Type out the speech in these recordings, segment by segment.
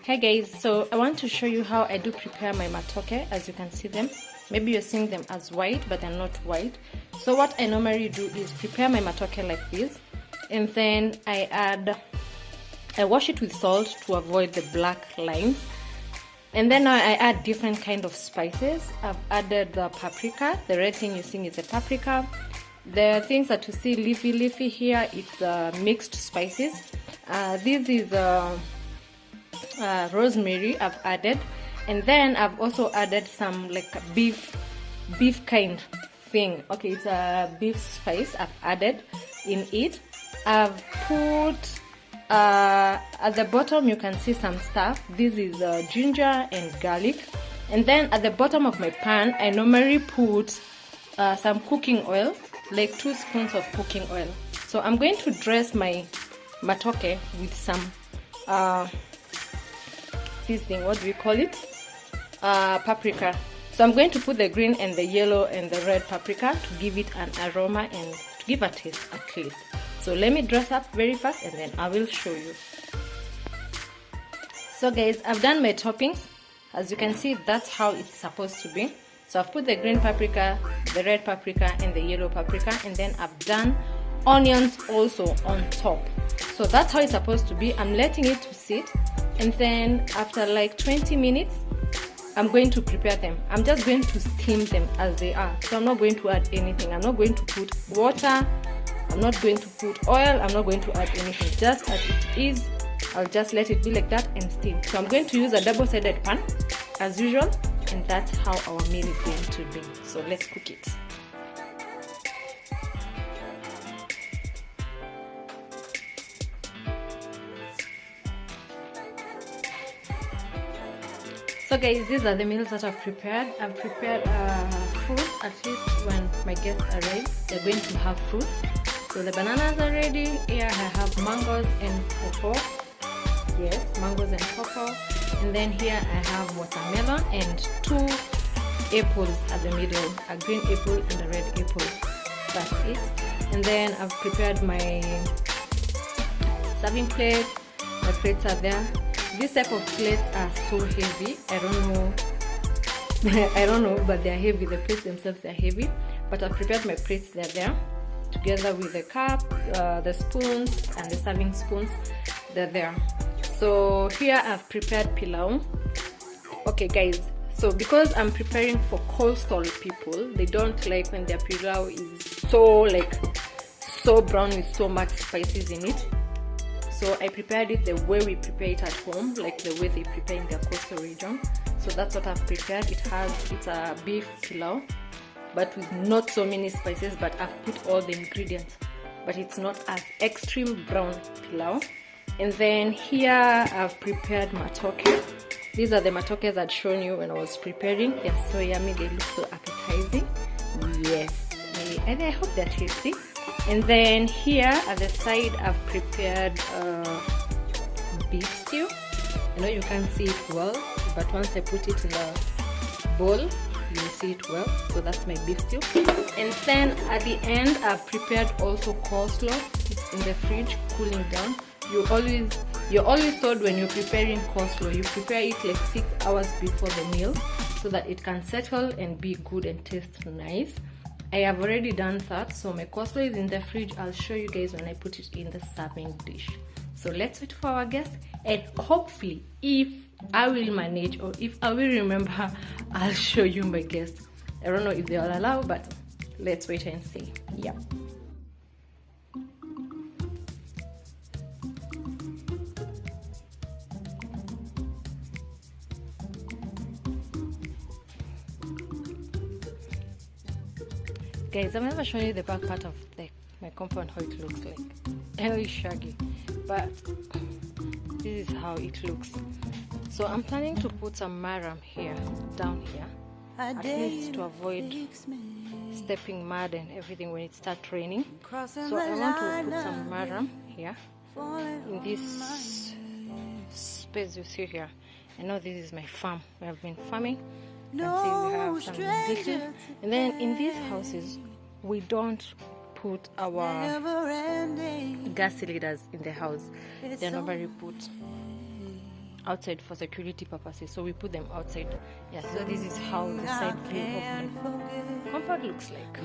Hi guys, so I want to show you how I do prepare my matoke. As you can see them, maybe you're seeing them as white, but they're not white. So what I normally do is prepare my matoke like this, and then I wash it with salt to avoid the black lines. And then I add different kind of spices. I've added the paprika. The red thing you're seeing is the paprika. The things that you see leafy here, it's the mixed spices. This is rosemary I've added, and then I've also added some like beef kind thing. Okay, it's a beef spice I've added in it. I've put at the bottom, you can see some stuff. This is ginger and garlic. And then at the bottom of my pan, I normally put some cooking oil, like 2 spoons of cooking oil. So I'm going to dress my matoke with some this thing, what do we call it? Paprika. So I'm going to put the green and the yellow and the red paprika to give it an aroma and to give a taste at least. So let me dress up very fast and then I will show you. So guys, I've done my toppings. As you can see, that's how it's supposed to be. So I've put the green paprika, the red paprika and the yellow paprika, and then I've done onions also on top. So that's how it's supposed to be. I'm letting it to sit, and then after like 20 minutes I'm going to prepare them. I'm just going to steam them as they are. So I'm not going to add anything. I'm not going to put water, I'm not going to put oil, I'm not going to add anything. Just as it is, I'll just let it be like that and steam. So I'm going to use a double-sided pan as usual, and that's how our meal is going to be. So let's cook it. So guys, these are the meals that I've prepared. I've prepared fruits. At least when my guests arrive, they're going to have fruits. So the bananas are ready. Here I have mangoes and pawpaw. Yes, mangoes and pawpaw. And then here I have watermelon and 2 apples at the middle, a green apple and a red apple. That's it. And then I've prepared my serving plates. My plates are there. This type of plates are so heavy. I don't know, but they're heavy. The plates themselves are heavy. But I've prepared my plates. They're there, together with the cup, the spoons, and the serving spoons. They're there. So here I've prepared pilau. Okay guys, so because I'm preparing for coastal people, they don't like when their pilau is so brown with so much spices in it. So I prepared it the way we prepare it at home, like the way they prepare in their coastal region. So that's what I've prepared. It's a beef pilau, but with not so many spices, but I've put all the ingredients, but it's not as extreme brown pilau. And then here I've prepared matoke. These are the matokes I'd shown you when I was preparing. They're so yummy, they look so appetizing. Yes, and I hope they're tasty. And then here at the side I've prepared beef stew. I know you can't see it well, but once I put it in the bowl, you will see it well. So that's my beef stew. And then at the end I've prepared also coleslaw. It's in the fridge cooling down. You're always told when you're preparing coleslaw, you prepare it like 6 hours before the meal so that it can settle and be good and taste nice. I have already done that, so my coleslaw is in the fridge. I'll show you guys when I put it in the serving dish. So let's wait for our guests, and hopefully if I will manage or if I will remember, I'll show you my guests. I don't know if they'll allow, but let's wait and see. Yeah. Guys, I've never shown you the back part of my compound, how it looks like. I know it's shaggy, but this is how it looks. So I'm planning to put some maram here, down here, at least to avoid stepping mud and everything when it starts raining. So I want to put some maram here, in this space you see here. I know this is my farm. We have been farming. You can see we have some vegetables. And then in these houses, we don't put our gas cylinders in the house. They normally put outside for security purposes, so we put them outside. Yeah, so this is how the side view of my compound looks like.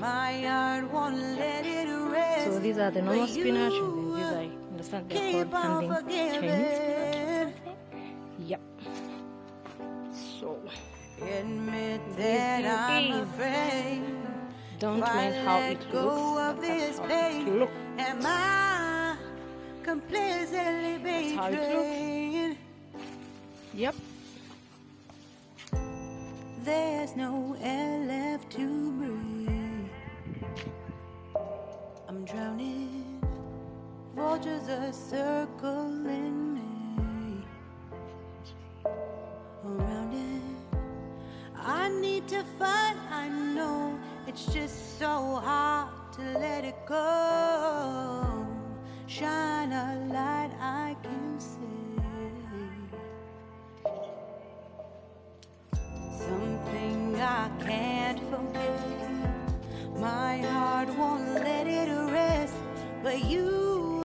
So these are the normal spinach, and then these I understand they're called something Chinese spinach or something. Yep. So don't mind how it looks, that's how it looks. That's how it looks. Yep. There's no air left to breathe. I'm drowning. Vultures are circling me. Around it, I need to fight. I know it's just so hard to let it go. Shine a light I can